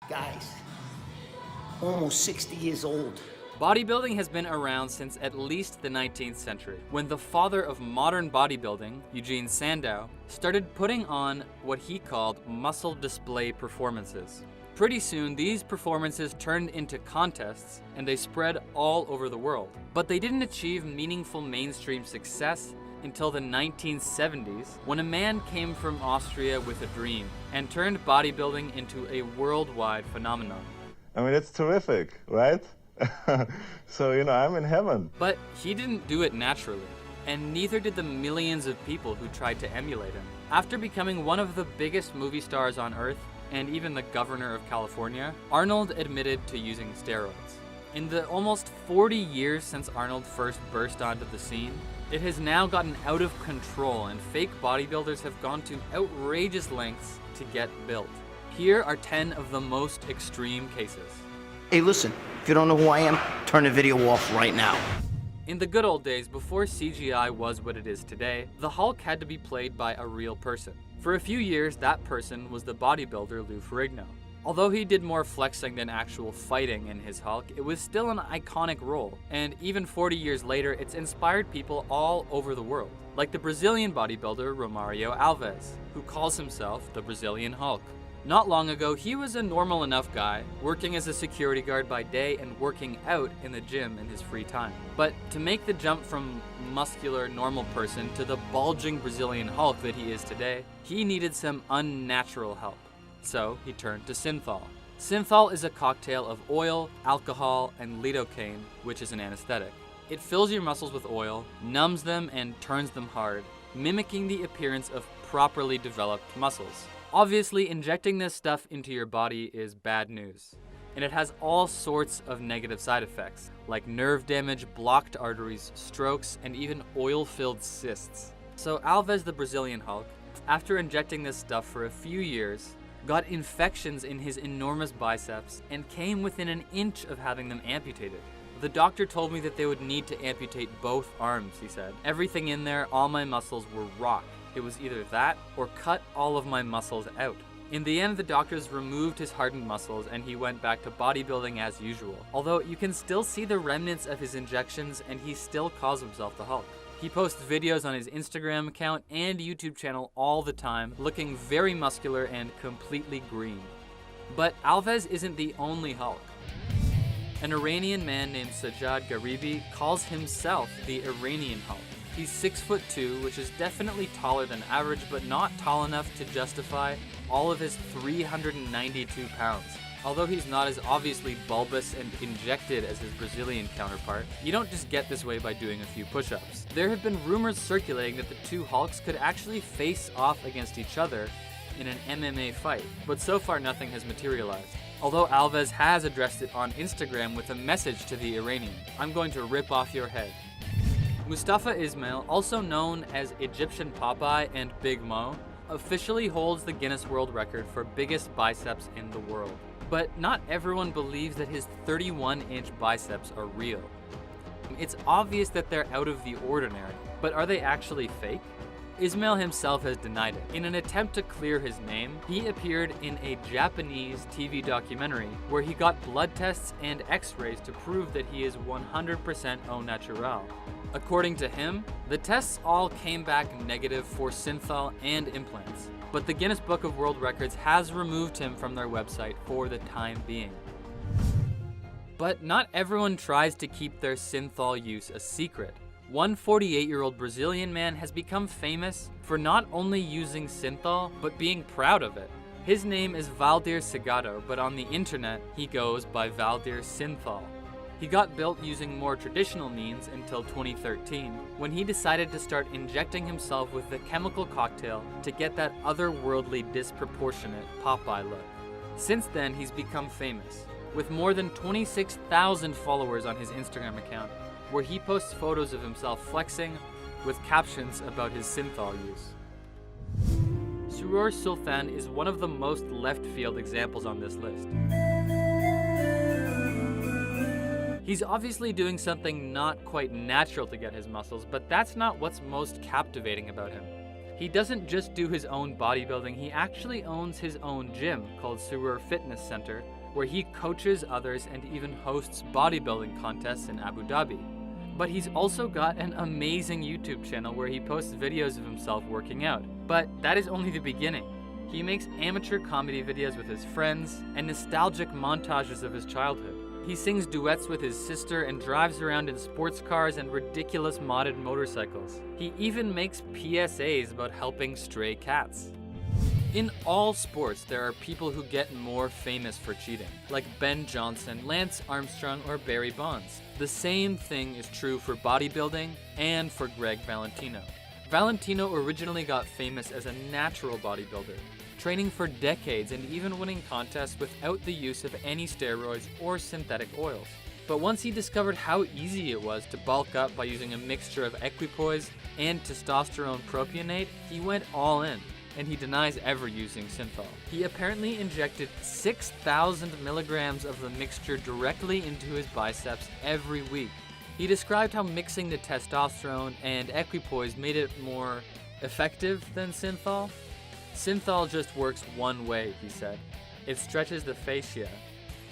Guys, almost 60 years old. Bodybuilding has been around since at least the 19th century, when the father of modern bodybuilding, Eugene Sandow, started putting on what he called muscle display performances. Pretty soon, these performances turned into contests, and they spread all over the world. But they didn't achieve meaningful mainstream success until the 1970s, when a man came from Austria with a dream and turned bodybuilding into a worldwide phenomenon. I mean, it's terrific, right? So, I'm in heaven. But he didn't do it naturally, and neither did the millions of people who tried to emulate him. After becoming one of the biggest movie stars on Earth, and even the governor of California, Arnold admitted to using steroids. In the almost 40 years since Arnold first burst onto the scene, it has now gotten out of control, and fake bodybuilders have gone to outrageous lengths to get built. Here are 10 of the most extreme cases. Hey, listen, if you don't know who I am, turn the video off right now. In the good old days, before CGI was what it is today, the Hulk had to be played by a real person. For a few years, that person was the bodybuilder Lou Ferrigno. Although he did more flexing than actual fighting in his Hulk, it was still an iconic role, and even 40 years later, it's inspired people all over the world, like the Brazilian bodybuilder Romario Alves, who calls himself the Brazilian Hulk. Not long ago, he was a normal enough guy, working as a security guard by day and working out in the gym in his free time. But to make the jump from muscular, normal person to the bulging Brazilian Hulk that he is today, he needed some unnatural help. So he turned to synthol. Synthol is a cocktail of oil, alcohol, and lidocaine, which is an anesthetic. It fills your muscles with oil, numbs them, and turns them hard, mimicking the appearance of properly developed muscles. Obviously, injecting this stuff into your body is bad news, and it has all sorts of negative side effects, like nerve damage, blocked arteries, strokes, and even oil-filled cysts. So Alves, the Brazilian Hulk, after injecting this stuff for a few years, got infections in his enormous biceps and came within an inch of having them amputated. The doctor told me that they would need to amputate both arms, he said. Everything in there, all my muscles were rock. It was either that or cut all of my muscles out. In the end, the doctors removed his hardened muscles and he went back to bodybuilding as usual. Although you can still see the remnants of his injections and he still calls himself the Hulk. He posts videos on his Instagram account and YouTube channel all the time, looking very muscular and completely green. But Alves isn't the only Hulk. An Iranian man named Sajjad Gharibi calls himself the Iranian Hulk. He's 6'2", which is definitely taller than average, but not tall enough to justify all of his 392 pounds. Although he's not as obviously bulbous and injected as his Brazilian counterpart, you don't just get this way by doing a few push-ups. There have been rumors circulating that the two Hulks could actually face off against each other in an MMA fight, but so far nothing has materialized. Although Alves has addressed it on Instagram with a message to the Iranian, "I'm going to rip off your head." Mustafa Ismail, also known as Egyptian Popeye and Big Mo, officially holds the Guinness World Record for biggest biceps in the world. But not everyone believes that his 31-inch biceps are real. It's obvious that they're out of the ordinary, but are they actually fake? Ismail himself has denied it. In an attempt to clear his name, he appeared in a Japanese TV documentary where he got blood tests and x-rays to prove that he is 100% au naturel. According to him, the tests all came back negative for synthol and implants, but the Guinness Book of World Records has removed him from their website for the time being. But not everyone tries to keep their synthol use a secret. One 48-year-old Brazilian man has become famous for not only using synthol, but being proud of it. His name is Valdir Sagado, but on the internet, he goes by Valdir Synthol. He got built using more traditional means until 2013, when he decided to start injecting himself with the chemical cocktail to get that otherworldly, disproportionate Popeye look. Since then, he's become famous, with more than 26,000 followers on his Instagram account, where he posts photos of himself flexing with captions about his synthol use. Surur Sultan is one of the most left-field examples on this list. He's obviously doing something not quite natural to get his muscles, but that's not what's most captivating about him. He doesn't just do his own bodybuilding, he actually owns his own gym called Surur Fitness Center, where he coaches others and even hosts bodybuilding contests in Abu Dhabi. But he's also got an amazing YouTube channel where he posts videos of himself working out. But that is only the beginning. He makes amateur comedy videos with his friends and nostalgic montages of his childhood. He sings duets with his sister and drives around in sports cars and ridiculous modded motorcycles. He even makes PSAs about helping stray cats. In all sports, there are people who get more famous for cheating, like Ben Johnson, Lance Armstrong, or Barry Bonds. The same thing is true for bodybuilding and for Greg Valentino. Valentino originally got famous as a natural bodybuilder, training for decades and even winning contests without the use of any steroids or synthetic oils. But once he discovered how easy it was to bulk up by using a mixture of equipoise and testosterone propionate, he went all in, and he denies ever using synthol. He apparently injected 6,000 milligrams of the mixture directly into his biceps every week. He described how mixing the testosterone and equipoise made it more effective than synthol. Synthol just works one way, he said. It stretches the fascia.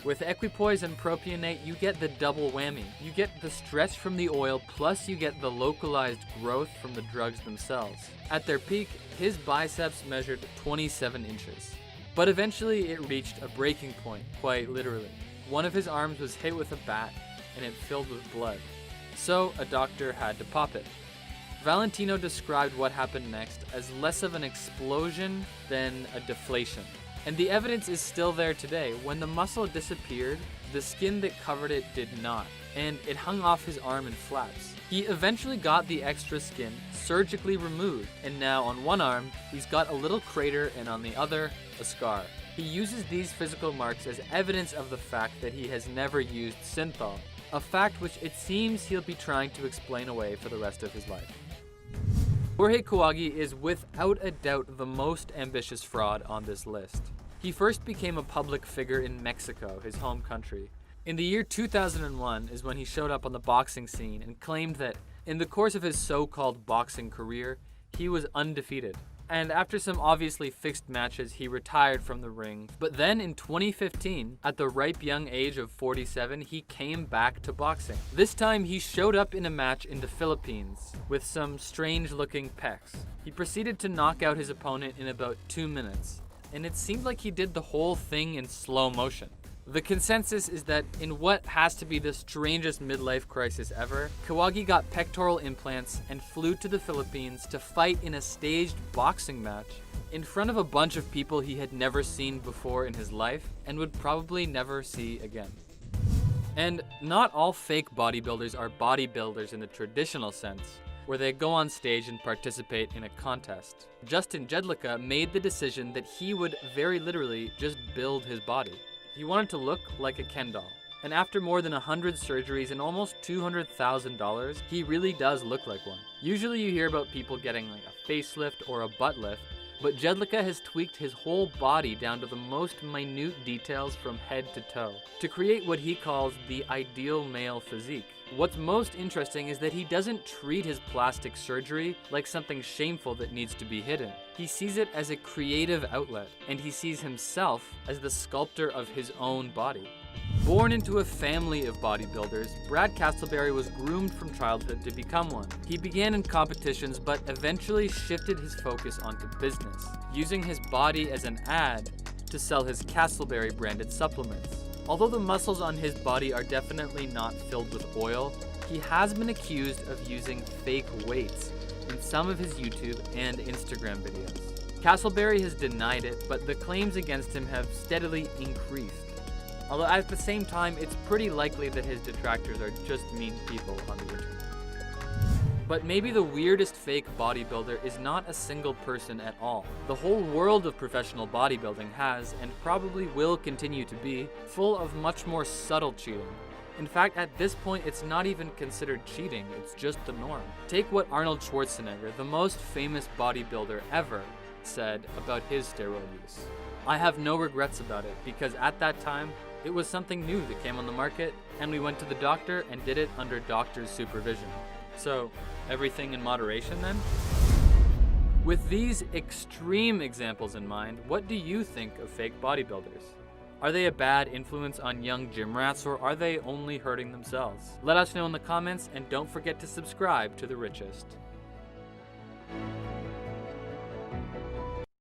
With equipoise and propionate, you get the double whammy. You get the stretch from the oil, plus you get the localized growth from the drugs themselves. At their peak, his biceps measured 27 inches. But eventually it reached a breaking point, quite literally. One of his arms was hit with a bat, and it filled with blood. So a doctor had to pop it. Valentino described what happened next as less of an explosion than a deflation. And the evidence is still there today. When the muscle disappeared, the skin that covered it did not, and it hung off his arm in flaps. He eventually got the extra skin surgically removed, and now on one arm, he's got a little crater, and on the other, a scar. He uses these physical marks as evidence of the fact that he has never used synthol, a fact which it seems he'll be trying to explain away for the rest of his life. Jorge Kawagi is without a doubt the most ambitious fraud on this list. He first became a public figure in Mexico, his home country. In the year 2001 is when he showed up on the boxing scene and claimed that in the course of his so-called boxing career, he was undefeated. And after some obviously fixed matches, he retired from the ring. But then in 2015, at the ripe young age of 47, he came back to boxing. This time he showed up in a match in the Philippines with some strange looking pecs. He proceeded to knock out his opponent in about 2 minutes, and it seemed like he did the whole thing in slow motion. The consensus is that in what has to be the strangest midlife crisis ever, Kawagi got pectoral implants and flew to the Philippines to fight in a staged boxing match in front of a bunch of people he had never seen before in his life and would probably never see again. And not all fake bodybuilders are bodybuilders in the traditional sense, where they go on stage and participate in a contest. Justin Jedlicka made the decision that he would very literally just build his body. He wanted to look like a Ken doll. And after more than 100 surgeries and almost $200,000, he really does look like one. Usually you hear about people getting like a facelift or a butt lift, but Jedlicka has tweaked his whole body down to the most minute details from head to toe to create what he calls the ideal male physique. What's most interesting is that he doesn't treat his plastic surgery like something shameful that needs to be hidden. He sees it as a creative outlet, and he sees himself as the sculptor of his own body. Born into a family of bodybuilders, Brad Castleberry was groomed from childhood to become one. He began in competitions but eventually shifted his focus onto business, using his body as an ad to sell his Castleberry branded supplements. Although the muscles on his body are definitely not filled with oil, he has been accused of using fake weights in some of his YouTube and Instagram videos. Castleberry has denied it, but the claims against him have steadily increased. Although at the same time, it's pretty likely that his detractors are just mean people on the internet. But maybe the weirdest fake bodybuilder is not a single person at all. The whole world of professional bodybuilding has, and probably will continue to be, full of much more subtle cheating. In fact, at this point, it's not even considered cheating, it's just the norm. Take what Arnold Schwarzenegger, the most famous bodybuilder ever, said about his steroid use. I have no regrets about it, because at that time, it was something new that came on the market, and we went to the doctor and did it under doctor's supervision. So, everything in moderation then? With these extreme examples in mind, what do you think of fake bodybuilders? Are they a bad influence on young gym rats, or are they only hurting themselves? Let us know in the comments, and don't forget to subscribe to The Richest.